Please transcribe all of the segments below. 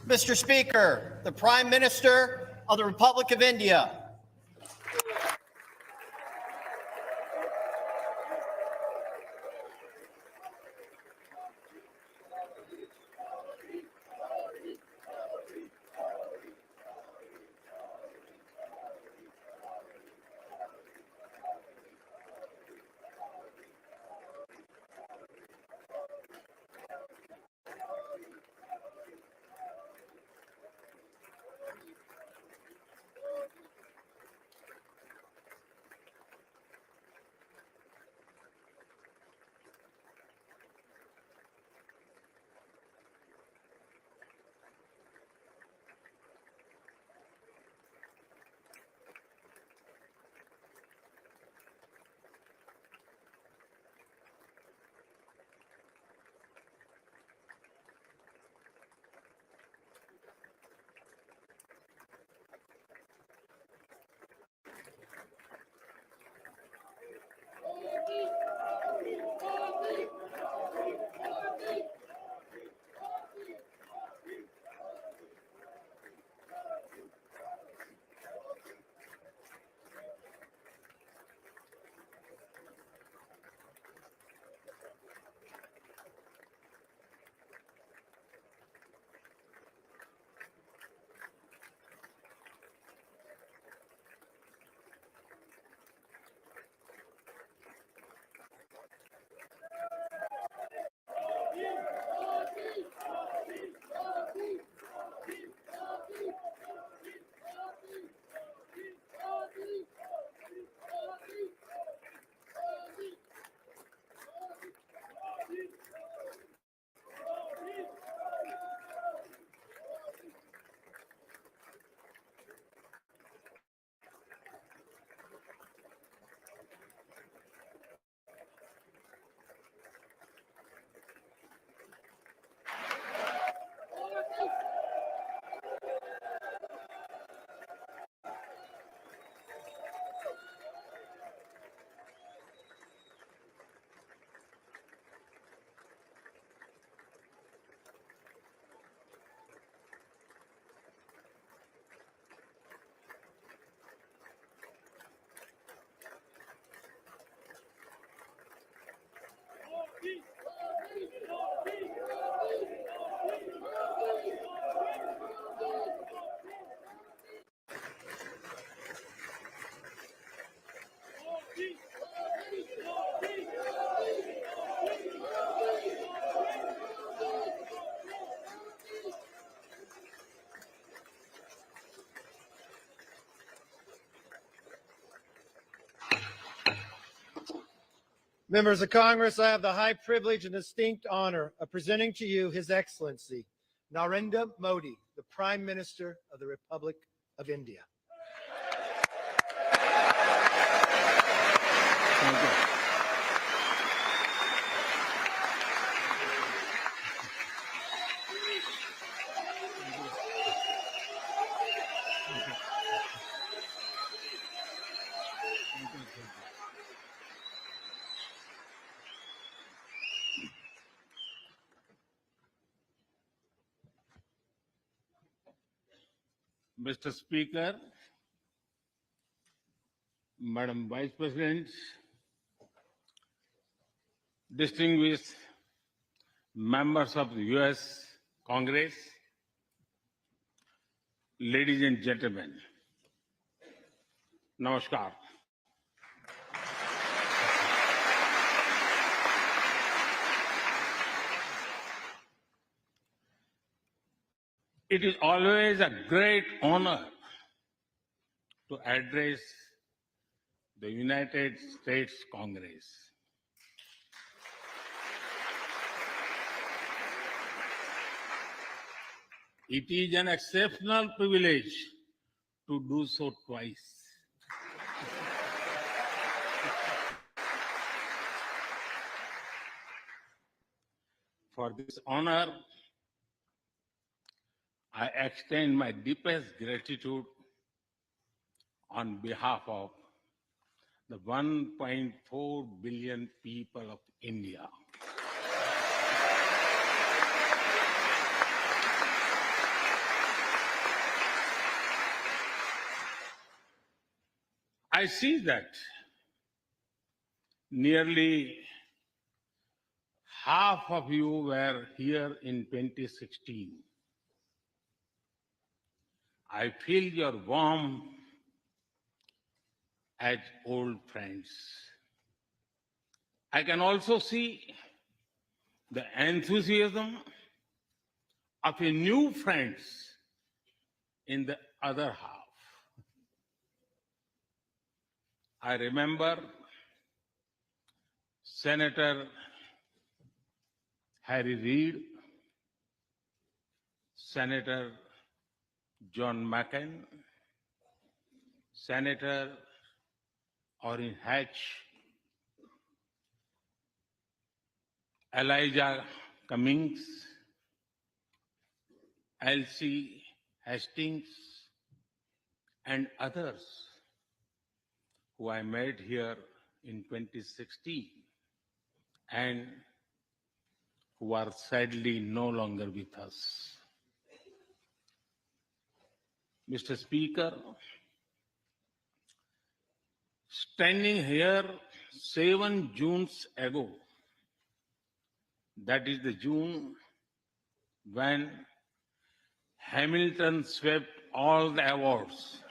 Mr. Speaker, the Prime Minister of the Republic of India. Members of Congress, I have the high privilege and distinct honor of presenting to you His Excellency Narendra Modi, the Prime Minister of the Republic of India. Thank you. Mr. Speaker, Madam Vice President, distinguished members of the US Congress, ladies and gentlemen, Namaskar. It is always a great honor to address the United States Congress. It is an exceptional privilege to do so twice. For this honor, I extend my deepest gratitude on behalf of the 1.4 billion people of India. I see that nearly half of you were here in 2016. I feel your warmth as old friends. I can also see the enthusiasm of your new friends in the other half. I remember Senator Harry Reid, Senator John McCain, Senator Orrin Hatch, Elijah Cummings, Elsie Hastings, and others who I met here in 2016 and who are sadly no longer with us. Mr. Speaker, standing here 7 Junes ago, that is the June when Hamilton swept all the awards,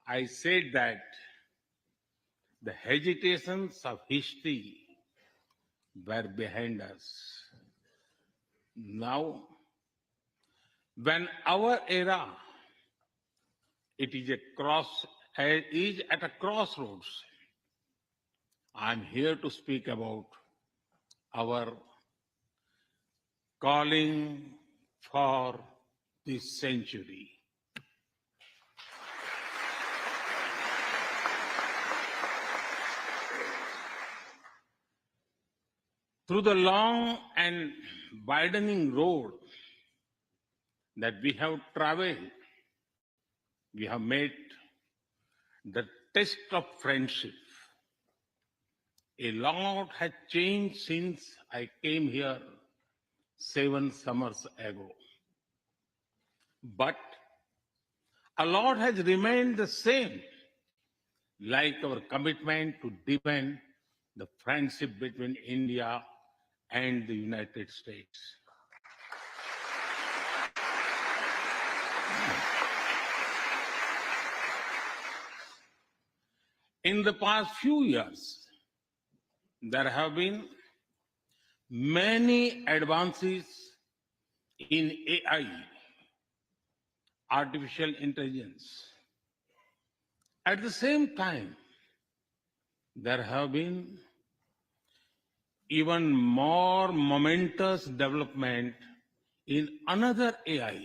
I said that the hesitations of history were behind us. Now, when our era is at a crossroads, I'm here to speak about our calling for this century. Through the long and widening road that we have traveled, we have met the test of friendship. A lot has changed since I came here 7 summers ago. But a lot has remained the same, like our commitment to deepen the friendship between India and the United States. In the past few years, there have been many advances in AI, artificial intelligence. At the same time, there have been even more momentous development in another AI,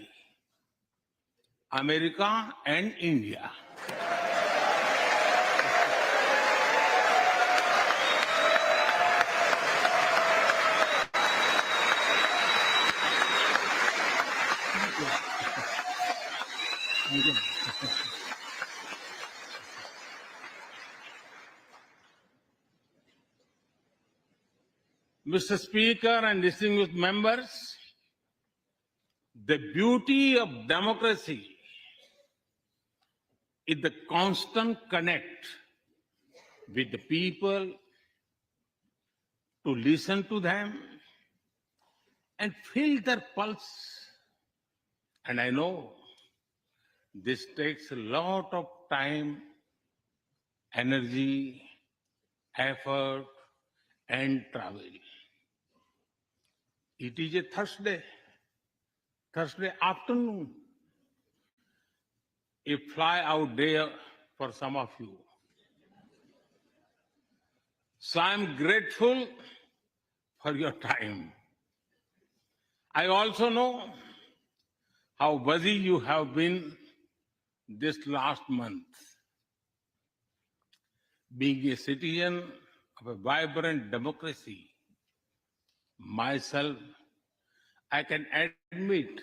America and India. Mr. Speaker and distinguished members, the beauty of democracy is the constant connect with the people, to listen to them and feel their pulse. And I know this takes a lot of time, energy, effort, and travel. It is a Thursday afternoon, a fly out day for some of you. So I'm grateful for your time. I also know how busy you have been this last month. Being a citizen of a vibrant democracy, myself, I can admit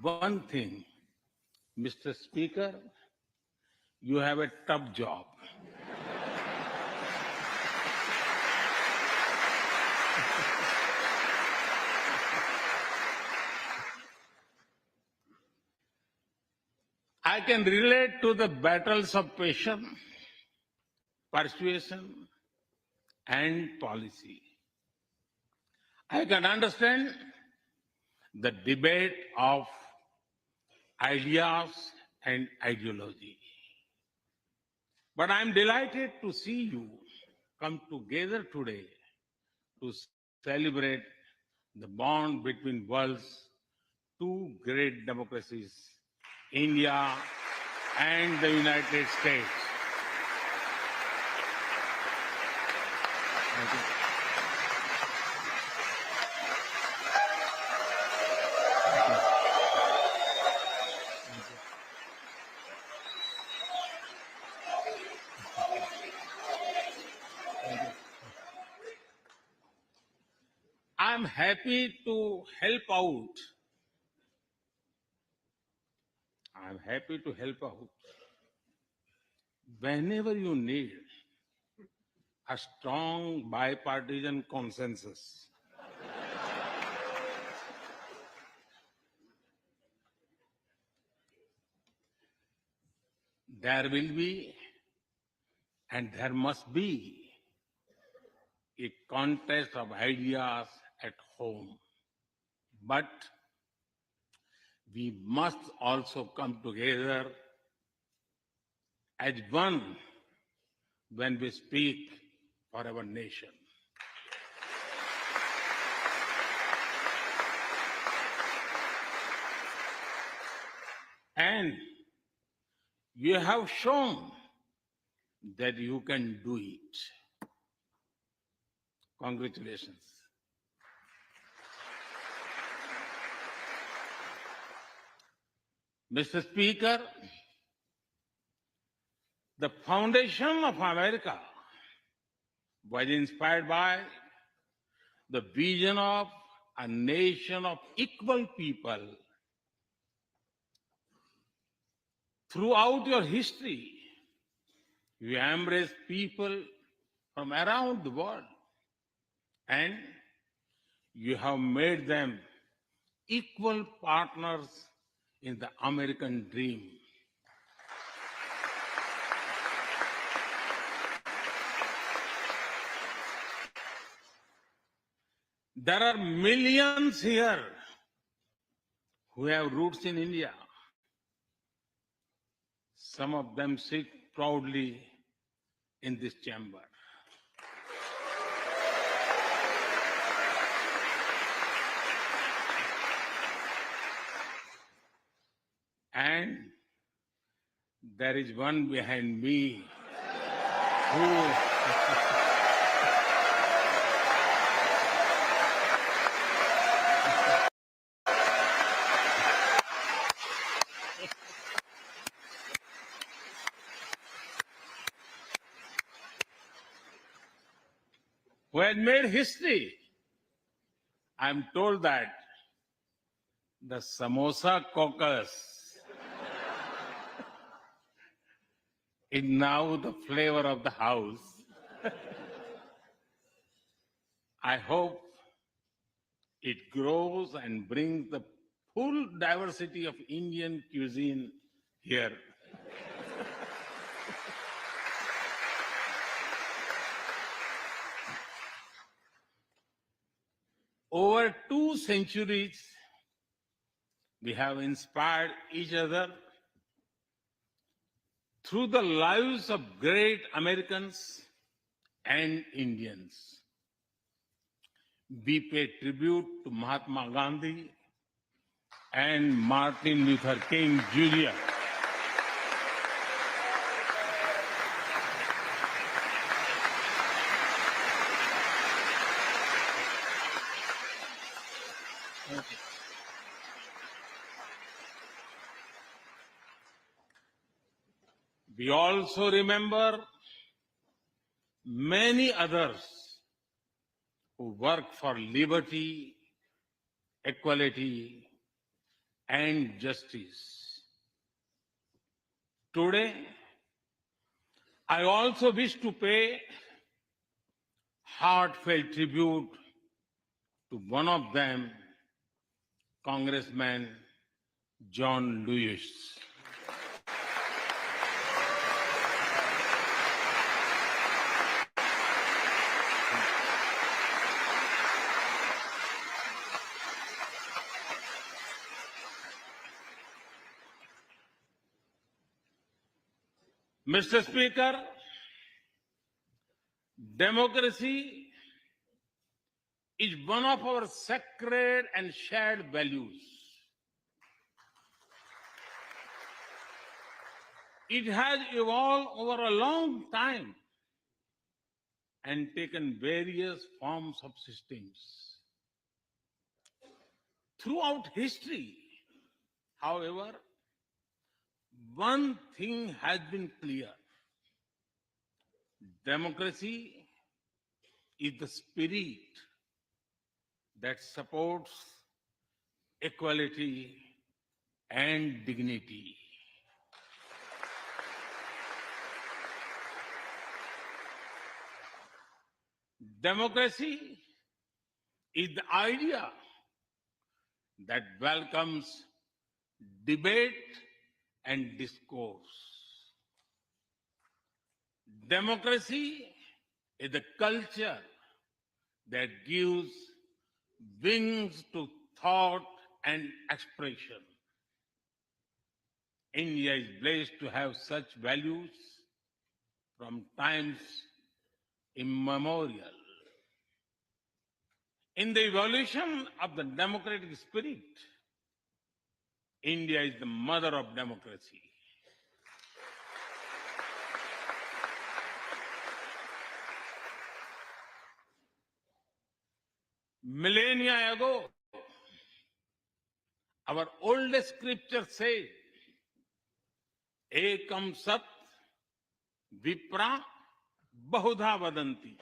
one thing, Mr. Speaker, you have a tough job. I I can relate to the battles of patience, persuasion, and policy. I can understand the debate of ideas and ideology. But I'm delighted to see you come together today to celebrate the bond between world's two great democracies, India and the United States. Thank you. I'm happy to help out. I'm happy to help out whenever you need a strong bipartisan consensus. There will be and there must be a contest of ideas at home. But we must also come together as one when we speak for our nation. And you have shown that you can do it. Congratulations. Mr. Speaker, the foundation of America was inspired by the vision of a nation of equal people. Throughout your history, you embraced people from around the world and you have made them equal partners in the American dream. There are millions here who have roots in India. Some of them sit proudly in this chamber. And there is one behind me who has made history. I'm told that the Samosa caucus is now the flavor of the house. I hope it grows and brings the full diversity of Indian cuisine here. Over 2 centuries, we have inspired each other through the lives of great Americans and Indians. We pay tribute to Mahatma Gandhi and Martin Luther King Jr. We also remember many others who work for liberty, equality, and justice. Today, I also wish to pay heartfelt tribute to one of them, Congressman John Lewis. Mr. Speaker, democracy is one of our sacred and shared values. It has evolved over a long time and taken various forms of systems. Throughout history, however, one thing has been clear. Democracy is the spirit that supports equality and dignity. Democracy is the idea that welcomes debate and discourse. Democracy is the culture that gives wings to thought and expression. India is blessed to have such values from times immemorial. In the evolution of the democratic spirit, India is the mother of democracy. Millennia ago, our oldest scripture said, Ekam Sat Vipra Bahudha Vadanti.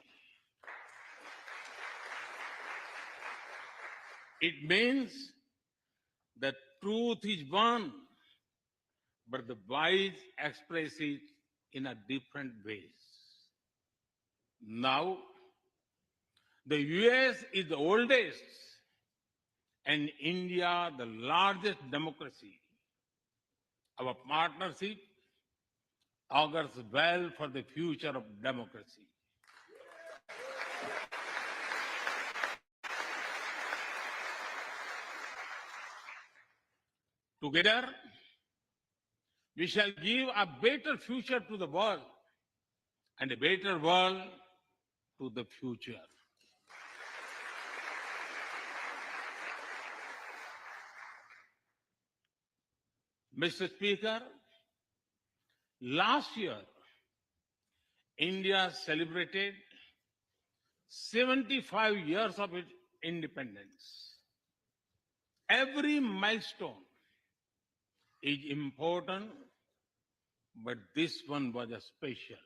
It means that truth is one, but the wise express it in a different ways. Now, the US is the oldest and India the largest democracy. Our partnership augurs well for the future of democracy. Together, we shall give a better future to the world and a better world to the future. Mr. Speaker, last year, India celebrated 75 years of its independence. Every milestone is important, but this one was a special.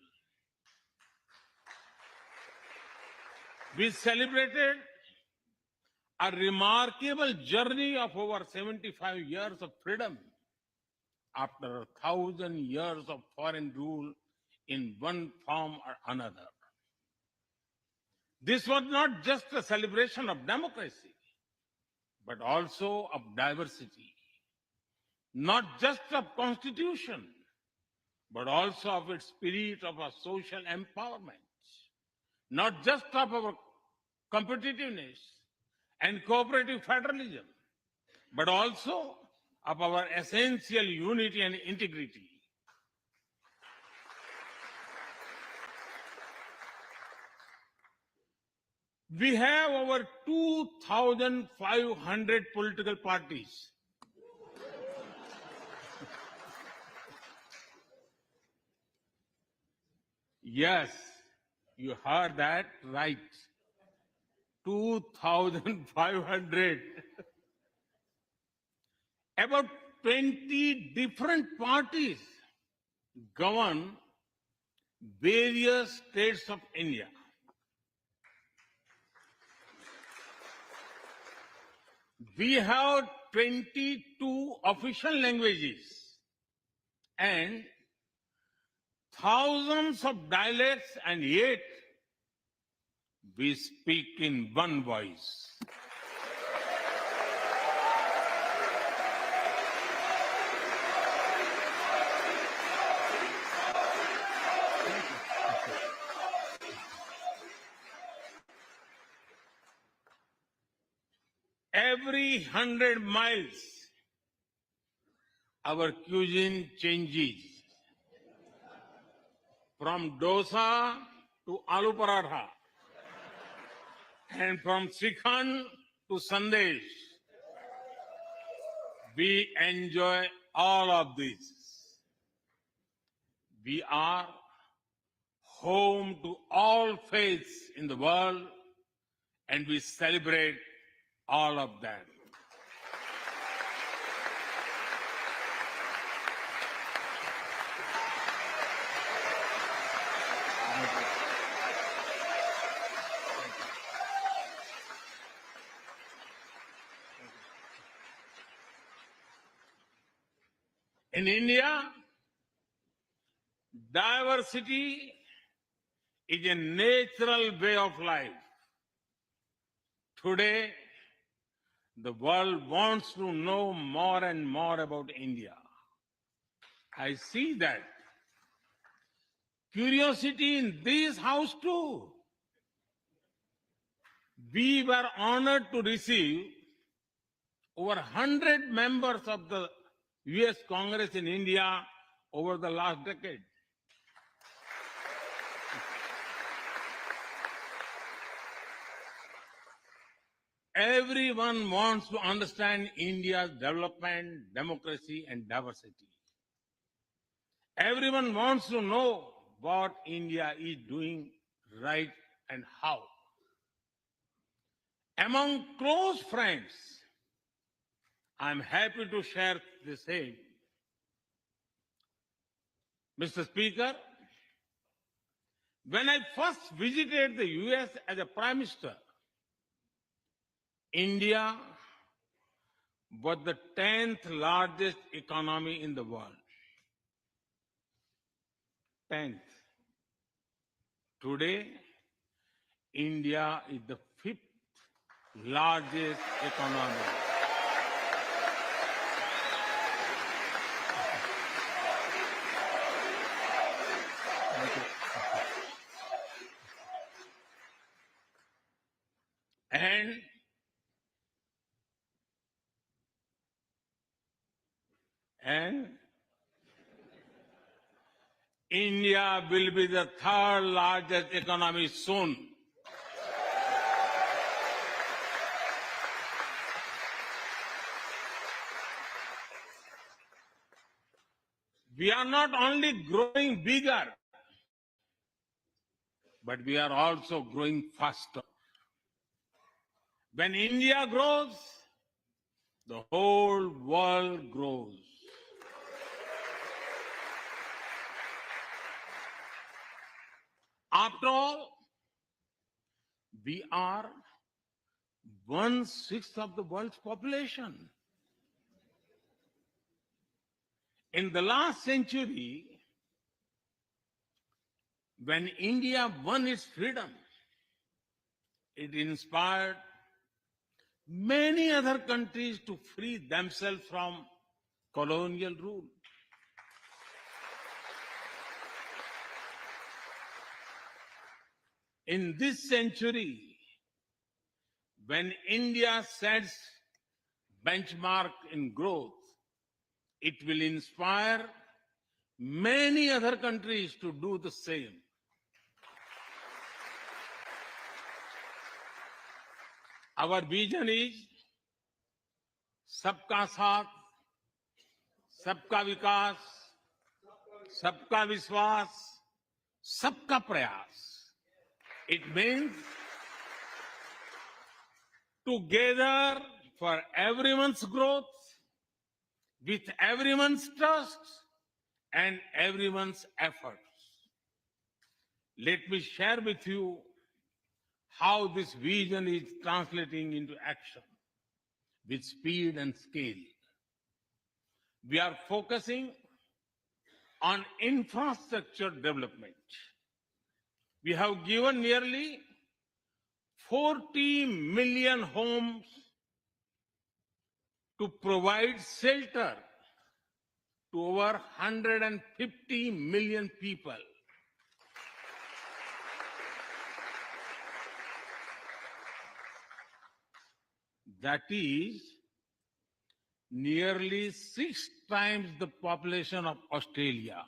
We celebrated a remarkable journey of over 75 years of freedom after 1,000 years of foreign rule in one form or another. This was not just a celebration of democracy, but also of diversity. Not just of constitution, but also of its spirit of a social empowerment. Not just of our competitiveness and cooperative federalism, but also of our essential unity and integrity. We have over 2,500 political parties. Yes, you heard that right. 2,500. About 20 different parties govern various states of India. We have 22 official languages and thousands of dialects, and yet we speak in one voice. Every 100 miles, our cuisine changes. from dosa to aloo paratha, and from Srikhand to Sandesh. We enjoy all of this. We are home to all faiths in the world, and we celebrate all of them. In India, diversity is a natural way of life. Today, the world wants to know more and more about India. I see that curiosity in this house too. We were honored to receive over 100 members of the US Congress in India over the last decade. Everyone wants to understand India's development, democracy, and diversity. Everyone wants to know what India is doing right and how. Among close friends, I'm happy to share the same. Mr. Speaker, when I first visited the US as a Prime Minister, India was the 10th largest economy in the world. 10th. Today, India is the 5th largest economy. And India will be the 3rd largest economy soon. We are not only growing bigger, but we are also growing faster. When India grows, the whole world grows. After all, we are 1/6 of the world's population. In the last century, when India won its freedom, it inspired many other countries to free themselves from colonial rule. In this century, when India sets benchmark in growth, it will inspire many other countries to do the same. Our vision is सबका साथ, सबका विकास, सबका विश्वास, सबका प्रयास. It means together for everyone's growth, with everyone's trust and everyone's efforts. Let me share with you how this vision is translating into action with speed and scale. We are focusing on infrastructure development. We have given nearly 40 million homes to provide shelter to over 150 million people. That is nearly 6 times the population of Australia.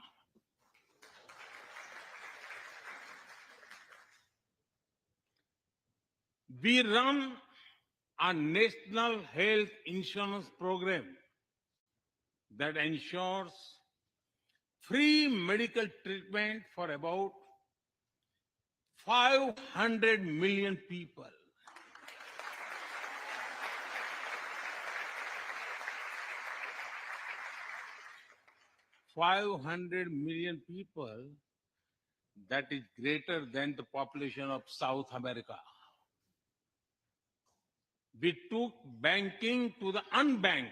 We run a national health insurance program that ensures free medical treatment for about 500 million people. 500 million people, that is greater than the population of South America. We took banking to the unbanked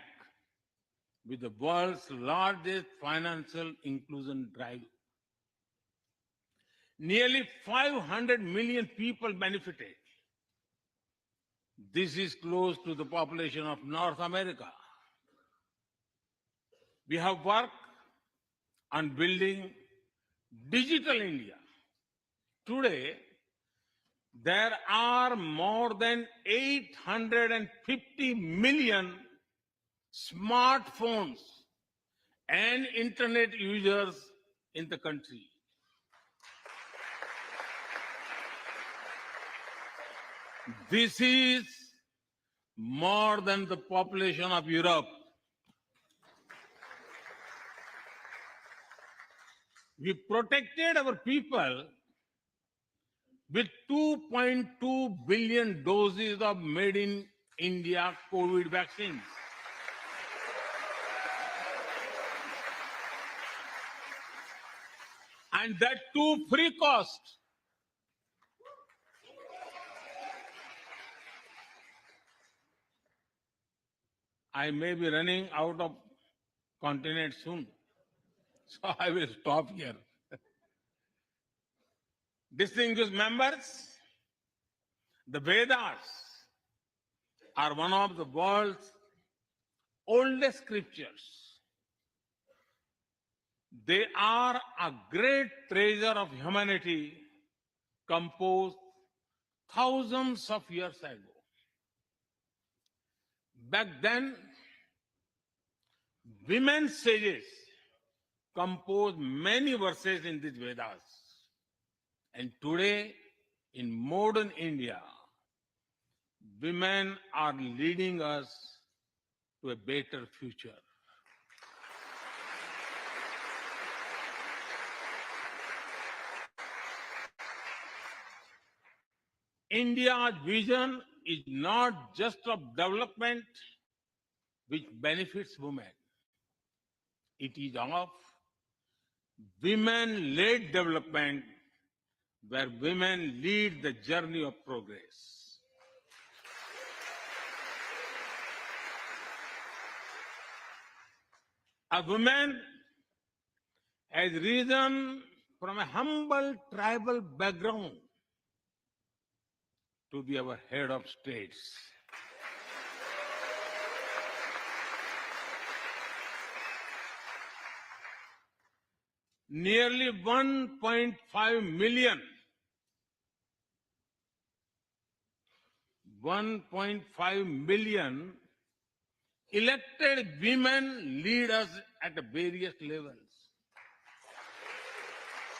with the world's largest financial inclusion drive. Nearly 500 million people benefited. This is close to the population of North America. We have worked on building digital India. Today, there are more than 850 million smartphones and internet users in the country. This is more than the population of Europe. We protected our people with 2.2 billion doses of made in India COVID vaccines. And that too free cost. I may be running out of continent soon, so I will stop here. Distinguished members, the Vedas are one of the world's oldest scriptures. They are a great treasure of humanity composed thousands of years ago. Back then, women sages composed many verses in these Vedas. And today, in modern India, women are leading us to a better future. India's vision is not just of development which benefits women. It is of women-led development where women lead the journey of progress. A woman has risen from a humble tribal background to be our head of states. Nearly 1.5 million 1.5 million elected women lead us at various levels.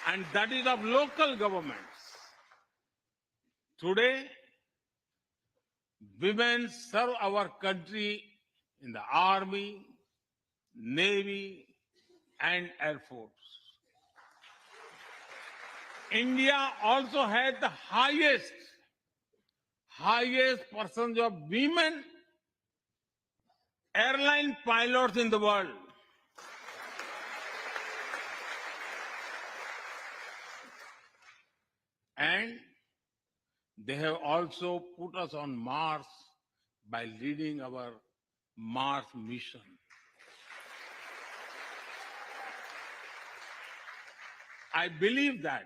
And that is of local governments. Today, women serve our country in the Army, Navy, and Air Force. India also had the highest percentage of women airline pilots in the world. And they have also put us on Mars by leading our Mars mission. I believe that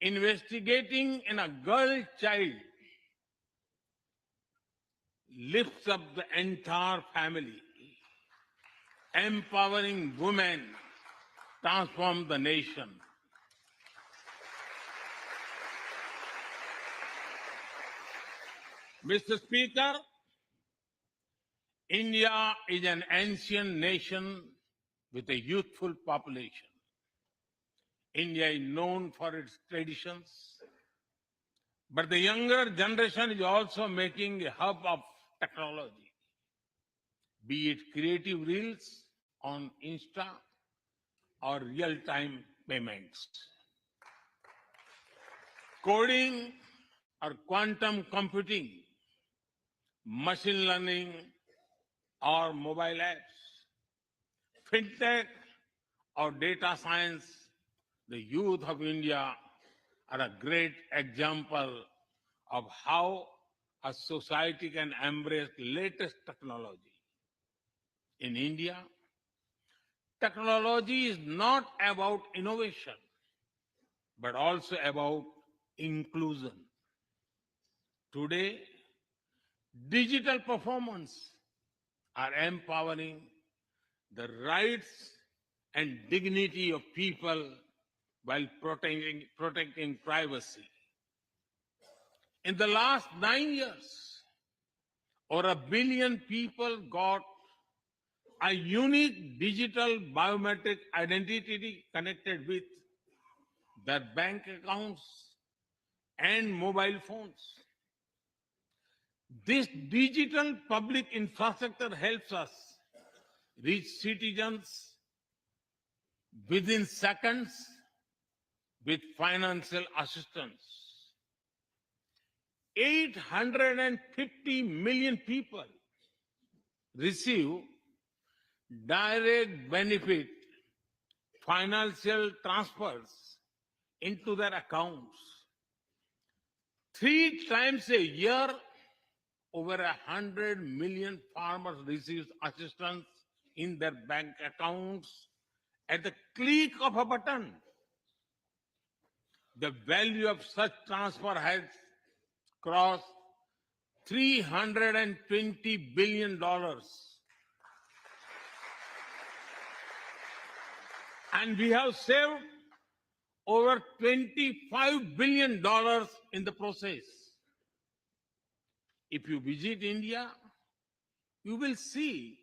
investigating in a girl child lifts up the entire family. Empowering women transforms the nation. Mr. Speaker, India is an ancient nation with a youthful population. India is known for its traditions, But the younger generation is also making a hub of technology, be it creative reels on Insta or real-time payments, coding or quantum computing, machine learning or mobile apps, fintech or data science. The youth of India are a great example of how a society can embrace latest technology. In India, technology is not about innovation, but also about inclusion. Today, digital performance are empowering the rights and dignity of people while protecting privacy. In the last 9 years, over a billion people got a unique digital biometric identity connected with their bank accounts and mobile phones. This digital public infrastructure helps us reach citizens within seconds with financial assistance. 850 million people receive direct benefit financial transfers into their accounts. 3 times a year, over 100 million farmers receive assistance in their bank accounts at the click of a button. The value of such transfer has crossed $320 billion. And we have saved over $25 billion in the process. If you visit India, you will see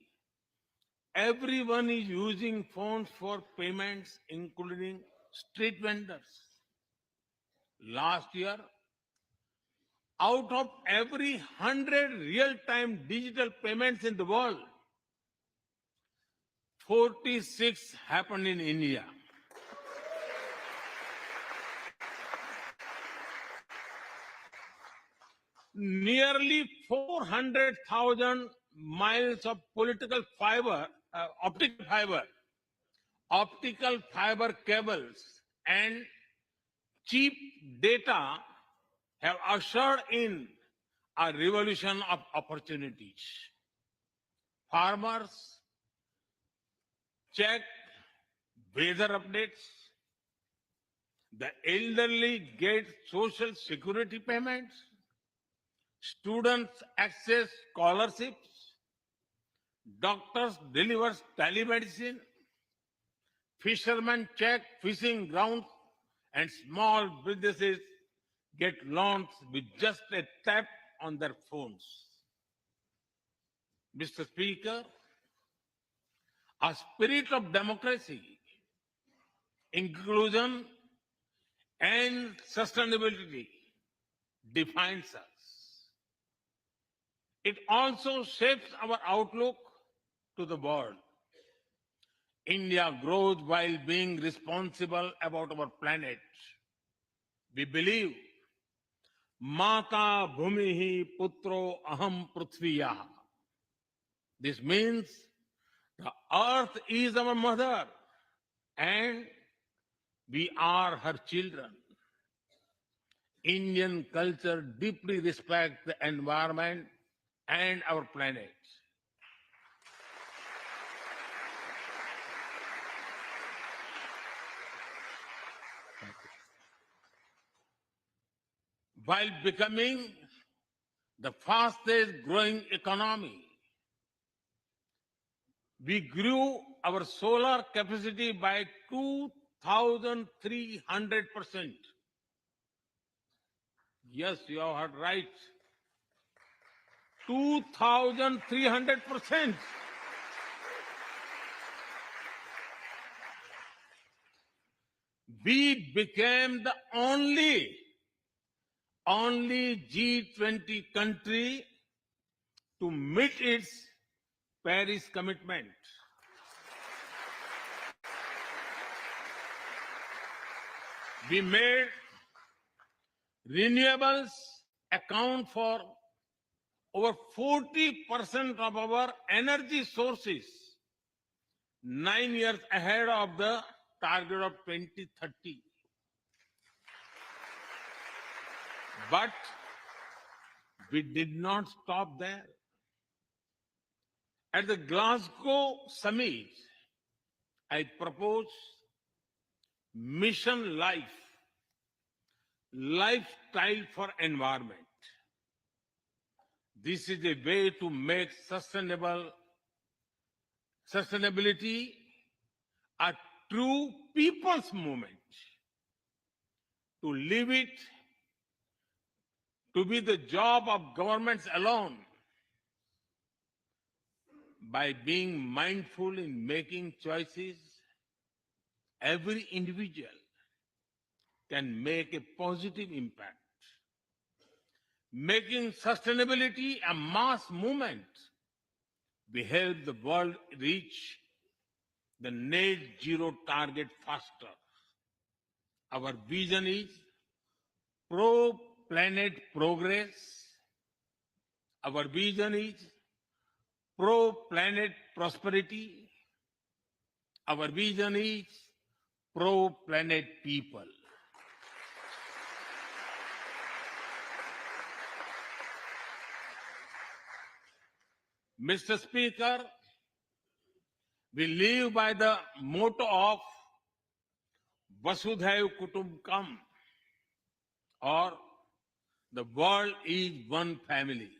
everyone is using phones for payments, including street vendors. Last year, out of every 100 real-time digital payments in the world, 46 happened in India. Nearly 400,000 miles of optical fiber cables, and cheap data have ushered in a revolution of opportunities. Farmers check weather updates. The elderly get social security payments. Students access scholarships. Doctors deliver telemedicine. Fishermen check fishing grounds, and small businesses get loans with just a tap on their phones. Mr. Speaker, a spirit of democracy, inclusion, and sustainability defines us. It also shapes our outlook to the world. India grows while being responsible about our planet. We believe Mata Bhumihi Putro Aham Prithviya. This means the earth is our mother and we are her children. Indian culture deeply respects the environment and our planet. While becoming the fastest growing economy, we grew our solar capacity by 2,300%. Yes, you have heard right. 2,300%. We became the only only G20 country to meet its Paris commitment. We made renewables account for over 40% of our energy sources 9 years ahead of the target of 2030. But we did not stop there. At the Glasgow summit, I proposed Mission Life, lifestyle for environment. This is a way to make sustainability a true people's movement. To leave it to be the job of governments alone, by being mindful in making choices, every individual can make a positive impact. Making sustainability a mass movement, we help the world reach the net zero target faster. Our vision is pro planet progress. Our vision is pro planet prosperity. Our vision is pro planet people. Mr. Speaker, we live by the motto of Vasudhaiv Kutumbakam, or the world is one family.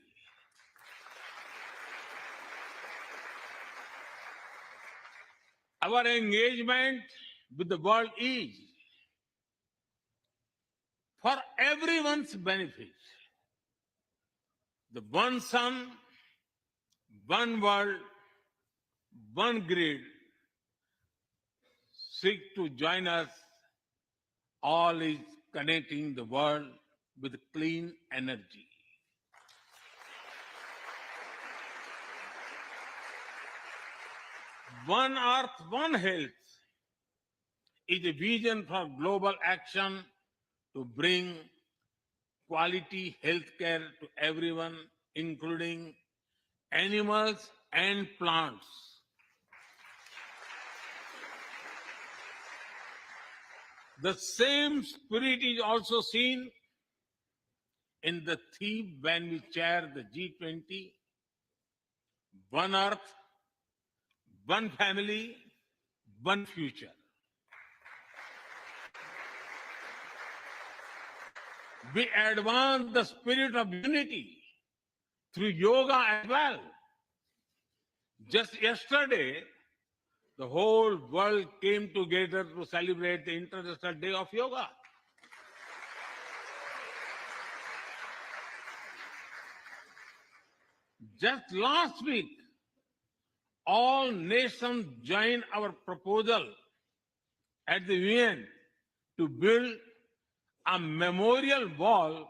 Our engagement with the world is for everyone's benefit. The one sun, one world, one grid seek to join us. All is connecting the world with clean energy. One Earth, One Health is a vision for global action to bring quality healthcare to everyone, including animals and plants. The same spirit is also seen in the theme when we chair the G20, One Earth, One Family, One Future. We advance the spirit of unity through yoga as well. Just yesterday, the whole world came together to celebrate the International Day of Yoga. Just last week, all nations joined our proposal at the UN to build a memorial wall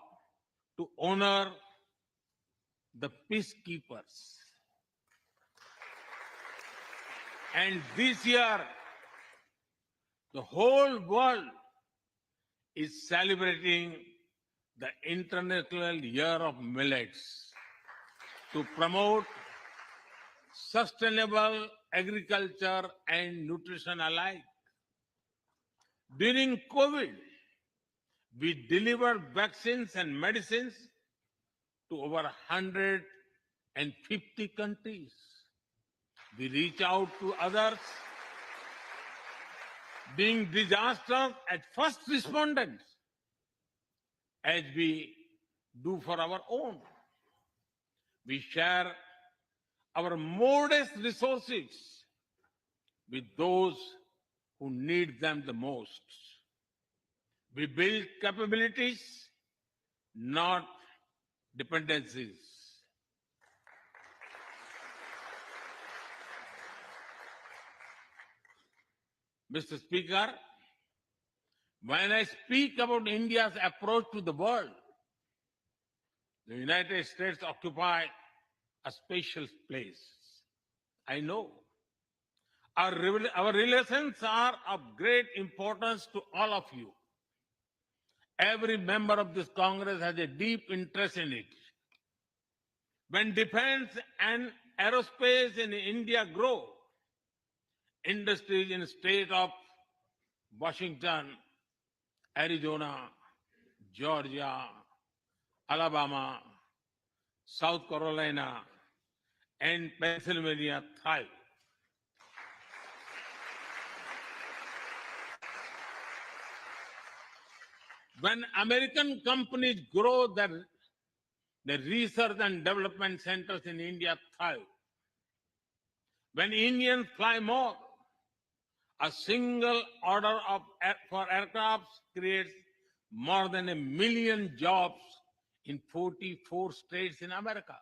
to honor the peacekeepers. And this year, the whole world is celebrating the International Year of Millets to promote sustainable agriculture and nutrition alike. During COVID, we delivered vaccines and medicines to over 150 countries. We reach out to others, being disasters at first responders, as we do for our own. We share our modest resources with those who need them the most. We build capabilities, not dependencies. Mr. Speaker, when I speak about India's approach to the world, The United States occupy a special place. I know. Our relations are of great importance to all of you. Every member of this Congress has a deep interest in it. When defense and aerospace in India grow, industries in the state of Washington, Arizona, Georgia, Alabama, South Carolina, and Pennsylvania thrive. When American companies grow, the research and development centers in India thrive. When Indians fly more, a single order for aircrafts creates more than 1 million jobs in 44 states in America.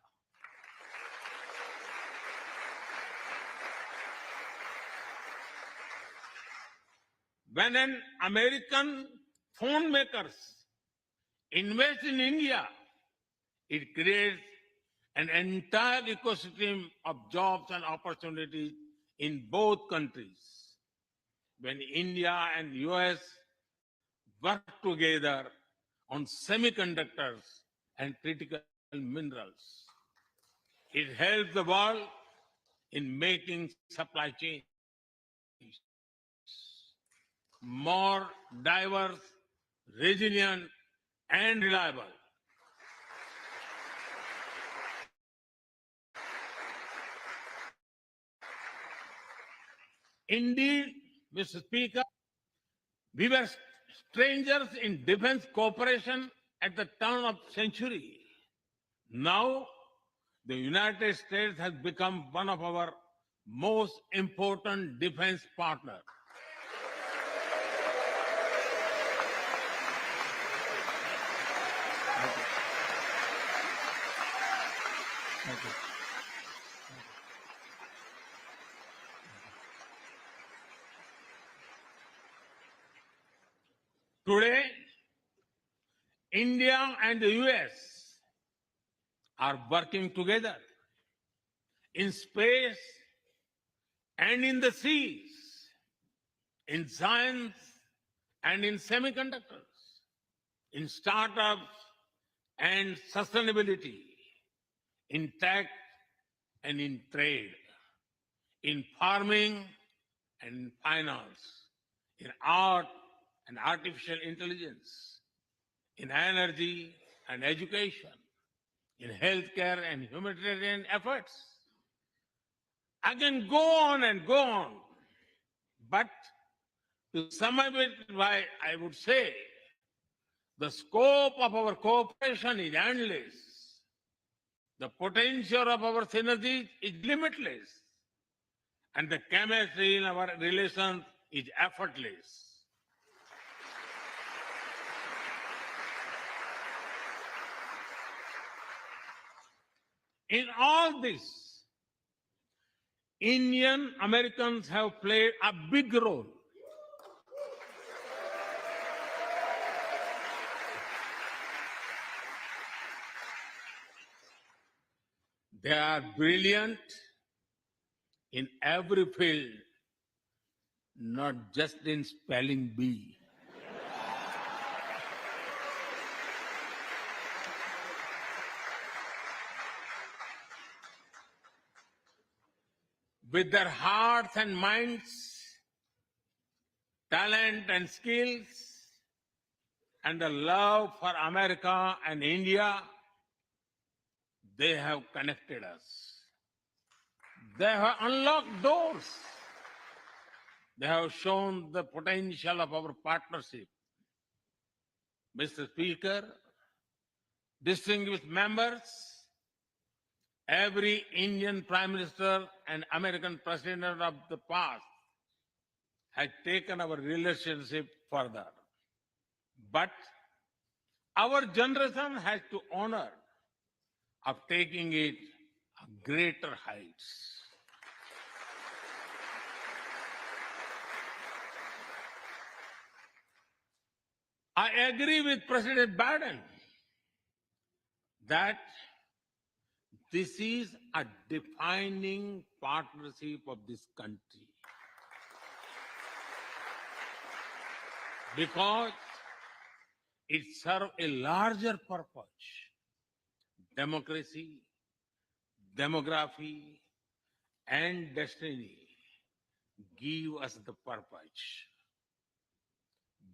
When an American phone makers invest in India, it creates an entire ecosystem of jobs and opportunities in both countries. When India and US work together on semiconductors and critical minerals, it helps the world in making supply chains more diverse, resilient, and reliable. Indeed, Mr. Speaker, we were strangers in defense cooperation at the turn of century. Now, the United States has become one of our most important defense partners. Today, India and the US are working together in space and in the seas, in science and in semiconductors, in startups and sustainability, in tech and in trade, in farming and in finance, in art and artificial intelligence, in energy and education, in healthcare and humanitarian efforts. I can go on and go on, but to sum up it, I would say the scope of our cooperation is endless. The potential of our synergies is limitless. And the chemistry in our relations is effortless. In all this, Indian Americans have played a big role. They are brilliant in every field, not just in spelling bee. With their hearts and minds, talent and skills, and the love for America and India, they have connected us. They have unlocked doors. They have shown the potential of our partnership. Mr. Speaker, distinguished members, every Indian Prime Minister and American President of the past has taken our relationship further. But our generation has to honor of taking it greater heights. I agree with President Biden that this is a defining partnership of this country because it serves a larger purpose: democracy, demography, and destiny give us the purpose.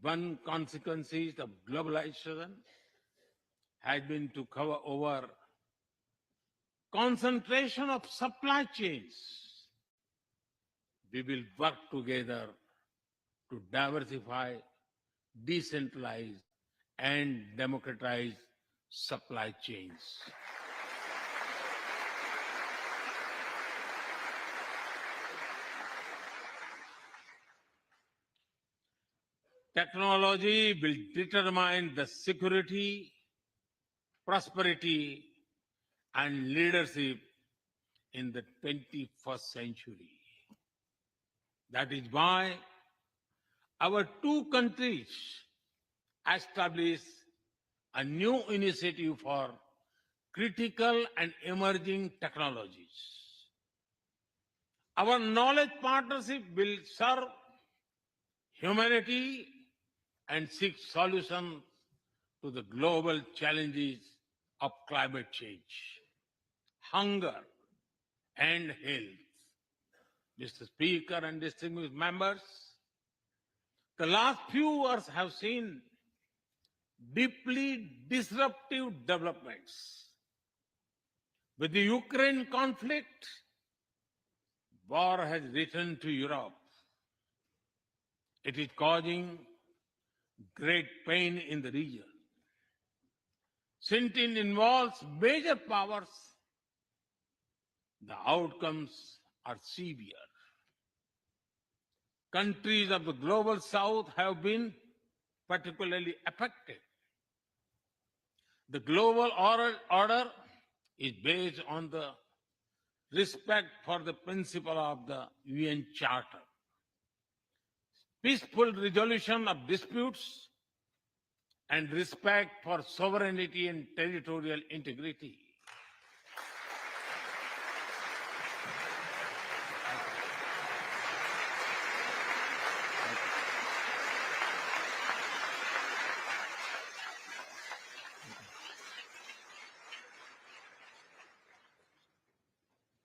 One consequence of globalization has been to cover over concentration of supply chains. We will work together to diversify, decentralize, and democratize supply chains. Technology will determine the security, prosperity, and leadership in the 21st century. That is why our two countries established a new initiative for critical and emerging technologies. Our knowledge partnership will serve humanity and seek solutions to the global challenges of climate change, hunger, and health. Mr. Speaker and distinguished members, the last few years have seen deeply disruptive developments. With the Ukraine conflict, war has returned to Europe. It is causing great pain in the region. Since it involves major powers, the outcomes are severe. Countries of the global south have been particularly affected. The global order is based on the respect for the principle of the UN Charter, peaceful resolution of disputes, and respect for sovereignty and territorial integrity.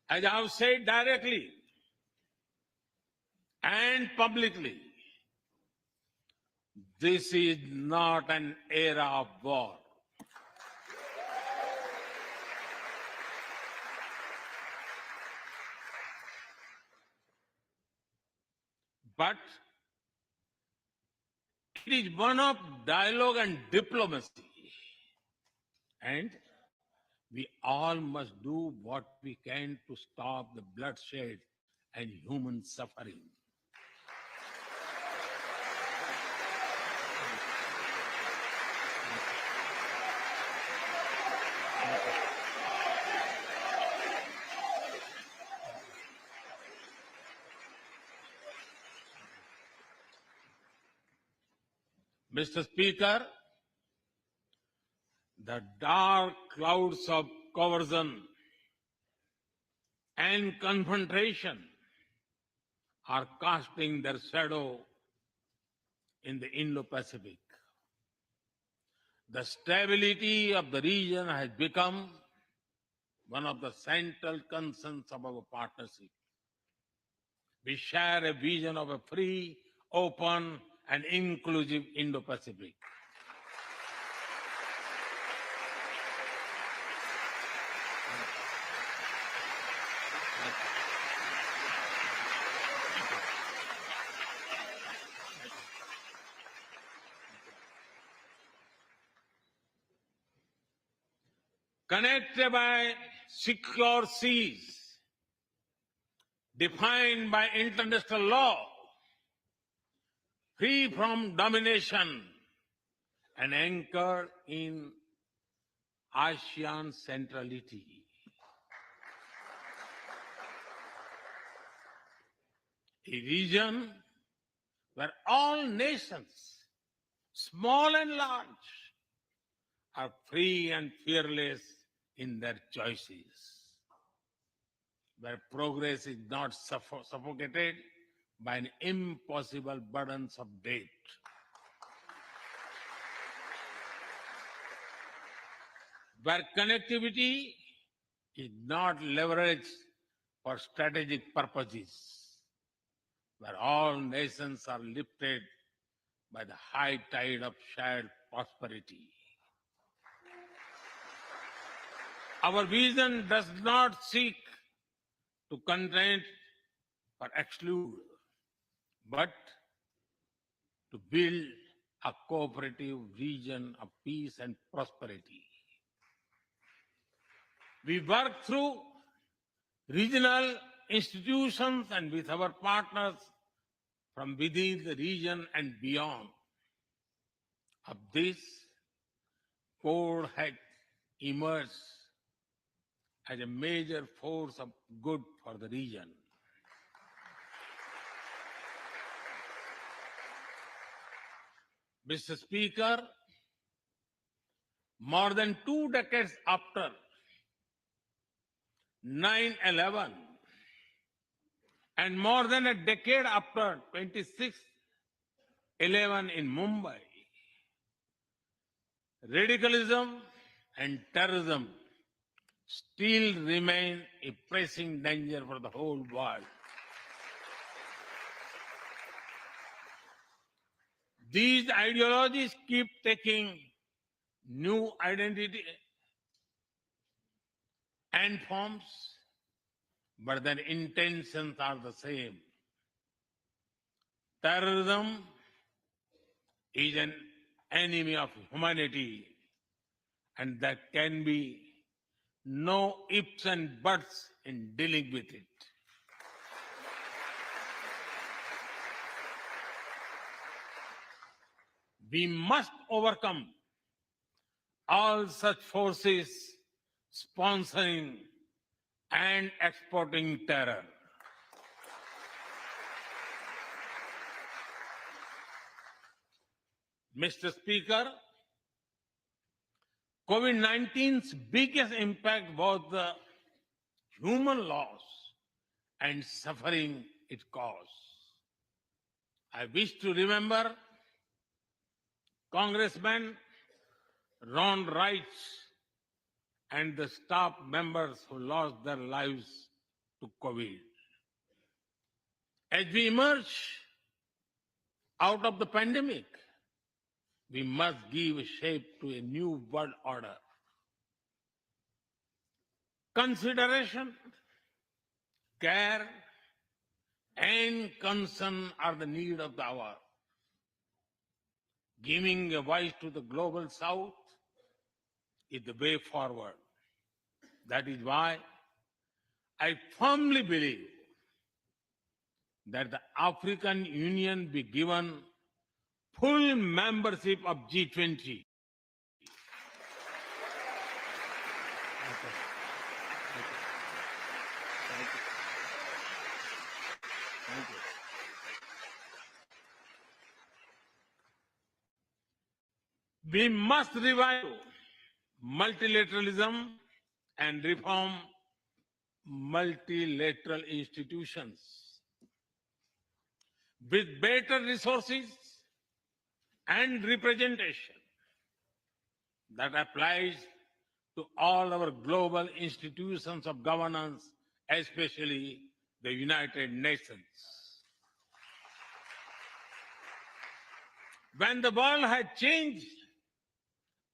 As I have said directly and publicly, this is not an era of war. But it is one of dialogue and diplomacy. And we all must do what we can to stop the bloodshed and human suffering. Mr. Speaker, the dark clouds of coercion and confrontation are casting their shadow in the Indo-Pacific. The stability of the region has become one of the central concerns of our partnership. We share a vision of a free, open, and inclusive Indo-Pacific. Connected by secure seas, defined by international law, free from domination, and anchored in ASEAN centrality. A region where all nations, small and large, are free and fearless in their choices, where progress is not suffocated by an impossible burdens of debt. Where connectivity is not leveraged for strategic purposes, where all nations are lifted by the high tide of shared prosperity. Our vision does not seek to contain or exclude, but to build a cooperative region of peace and prosperity. We work through regional institutions and with our partners from within the region and beyond. Of this, Code has emerged as a major force of good for the region. Mr. Speaker, more than 2 decades after 9/11 and more than a decade after 26/11 in Mumbai, radicalism and terrorism still remain a pressing danger for the whole world. These ideologies keep taking new identity and forms, but their intentions are the same. Terrorism is an enemy of humanity, and there can be no ifs and buts in dealing with it. We must overcome all such forces sponsoring and exporting terror. Mr. Speaker, COVID-19's biggest impact was the human loss and suffering it caused. I wish to remember Congressman Ron Wright and the staff members who lost their lives to COVID. As we emerge out of the pandemic, we must give shape to a new world order. Consideration, care, and concern are the need of the hour. Giving a voice to the global south is the way forward. That is why I firmly believe that the African Union be given full membership of G20. We must revive multilateralism and reform multilateral institutions. With better resources and representation that applies to all our global institutions of governance, especially the United Nations. When the world has changed,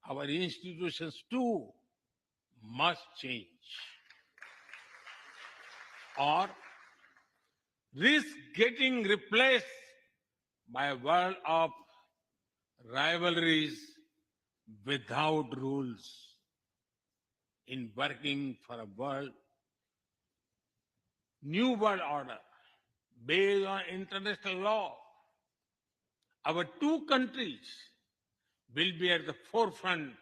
our institutions too must change, or risk getting replaced by a world of rivalries without rules. In working for a new world order based on international law, our two countries will be at the forefront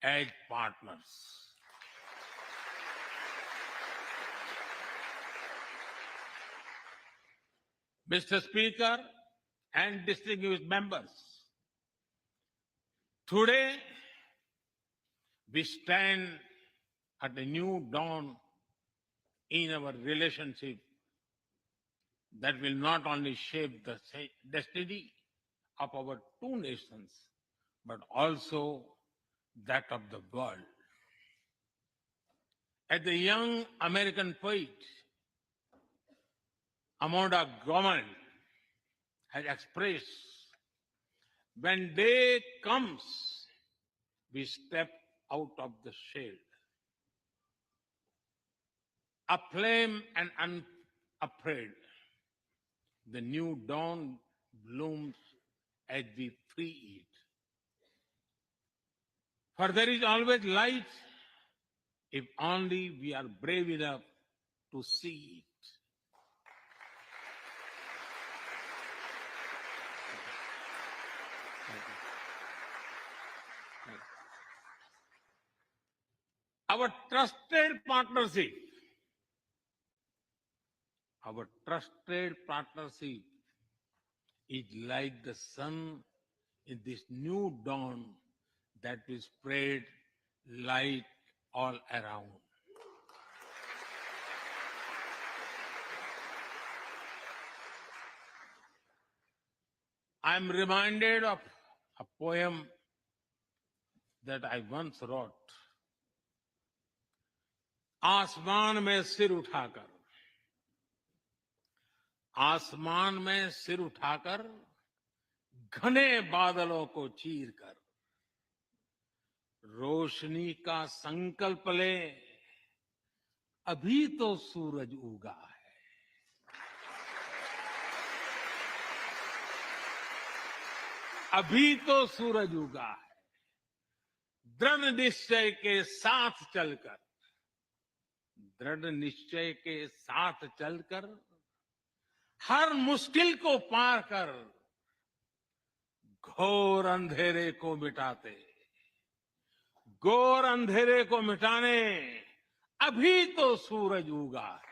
as partners. Mr. Speaker and distinguished members, today we stand at a new dawn in our relationship that will not only shape the destiny of our two nations, but also that of the world. As the young American poet Amanda Gorman has expressed, when day comes, we step out of the shade, aflame and unafraid. The new dawn blooms as we free it. For there is always light if only we are brave enough to see it. Our trusted partnership, our trusted partnership is like the sun in this new dawn that will spread light all around. I'm reminded of a poem that I once wrote. आसमान में सिर उठाकर, आसमान में सिर उठाकर, घने बादलों को चीर कर, रोशनी का संकल्प ले, अभी तो सूरज उगा है. अभी तो सूरज उगा है. दृढ़ निश्चय के साथ चलकर, दृढ़ निश्चय के साथ चलकर, हर मुश्किल को पार कर, घोर अंधेरे को मिटाते, घोर अंधेरे को मिटाने अभी तो सूरज उगा है.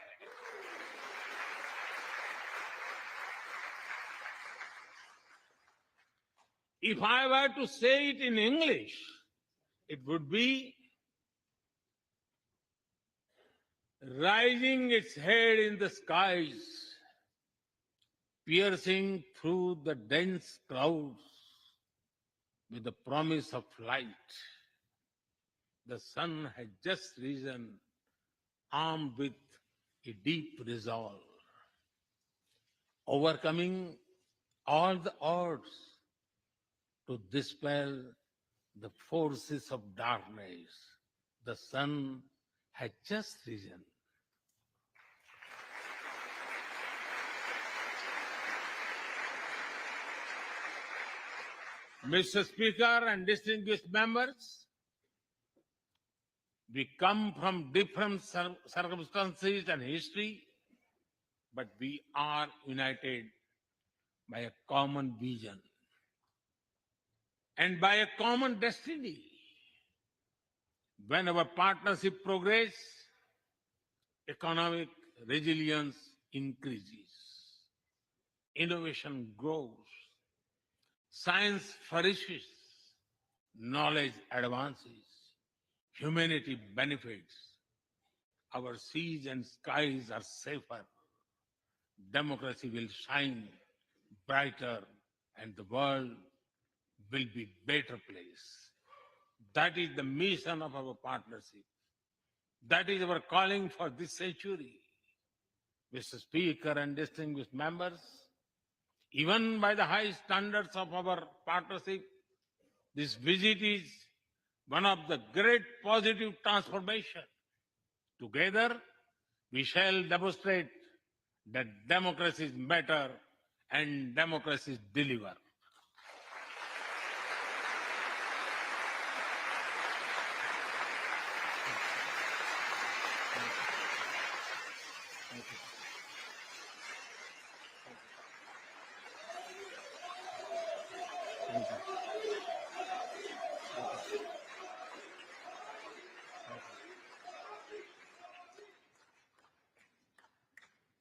If I were to say it in English, it would be rising its head in the skies, piercing through the dense clouds with the promise of light. The sun has just risen, armed with a deep resolve, overcoming all the odds to dispel the forces of darkness. The sun had just risen. Mr. Speaker and distinguished members, we come from different circumstances and history, but we are united by a common vision and by a common destiny. When our partnership progresses, economic resilience increases, innovation grows, science flourishes, knowledge advances, humanity benefits, our seas and skies are safer, democracy will shine brighter, and the world will be a better place. That is the mission of our partnership. That is our calling for this century. Mr. Speaker and distinguished members, even by the high standards of our partnership, this visit is one of the great positive transformation. Together, we shall demonstrate that democracy is better and democracy is deliver.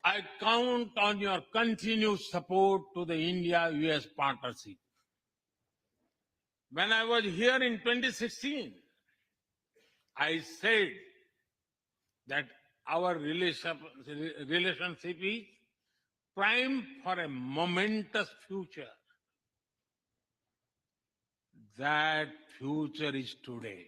I count on your continued support to the India-US partnership. When I was here in 2016, I said that our relationship is prime for a momentous future. That future is today.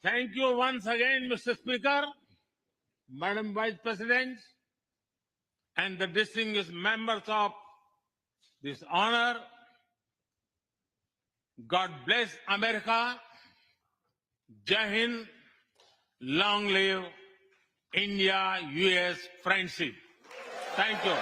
Thank you once again, Mr. Speaker, Madam Vice President, and the distinguished members of this honor. God bless America. Jai Hind. Long live India-US friendship. Thank you.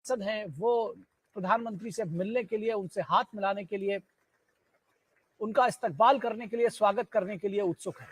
सांसद हैं वो प्रधानमंत्री से मिलने के लिए, उनसे हाथ मिलाने के लिए, उनका इस्तकबाल करने के लिए, स्वागत करने के लिए उत्सुक हैं।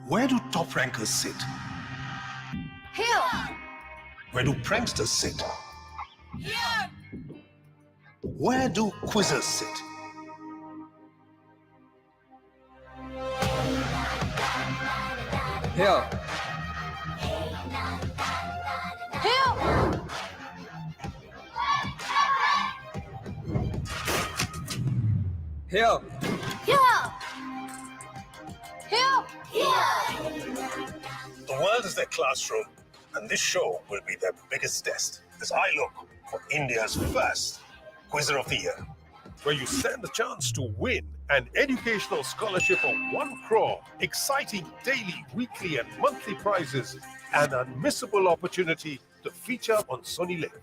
Where do top rankers sit? Here! Where do pranksters sit? Here! Where do quizzers sit? Here. Here! Here. Here! Here! The world is their classroom, and this show will be their biggest test as I look for India's first Quizzer of the Year, where you stand a chance to win an educational scholarship of 1 crore, exciting daily, weekly, and monthly prizes, and unmissable opportunity to feature on Sony Live.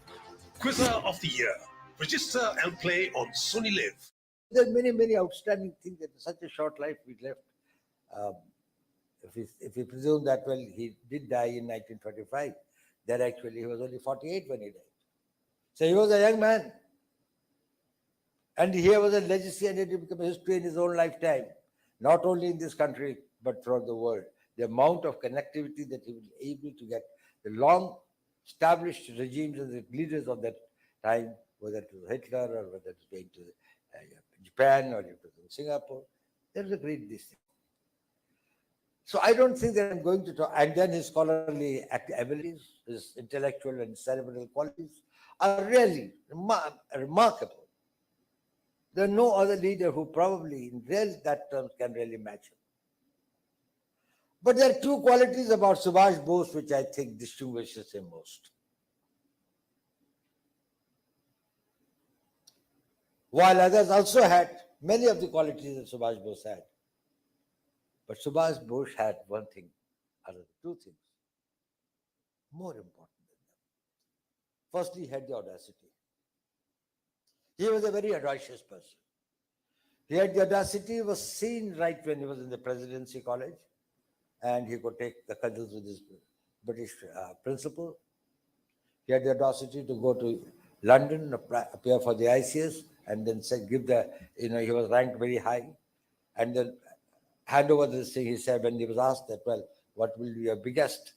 Quizzer of the Year. Register and play on Sony Live. There are many outstanding things in such a short life we left. If we presume that, well, he did die in 1925, then actually he was only 48 when he died. So he was a young man. And here was a legacy, and it will become a history in his own lifetime, not only in this country, but throughout the world. The amount of connectivity that he was able to get, the long established regimes and the leaders of that time, whether it was Hitler or whether it was going to Japan or it was in Singapore, there was a great distance. So I don't think that I'm going to talk, and then his scholarly abilities, his intellectual and cerebral qualities are really remarkable. There are no other leader who probably in real that terms can really match him. But there are two qualities about Subhash Bose which I think distinguishes him most. While others also had many of the qualities that Subhash Bose had. But Subhash Bose had one thing, other than two things, more important than them. Firstly, he had the audacity. He was a very audacious person. He had the audacity, was seen right when he was in the presidency college, and he could take the cudgels with his British principal. He had the audacity to go to London, appear for the ICS, and then say, give the, he was ranked very high, and then hand over this thing. He said, when he was asked that, well, what will be your biggest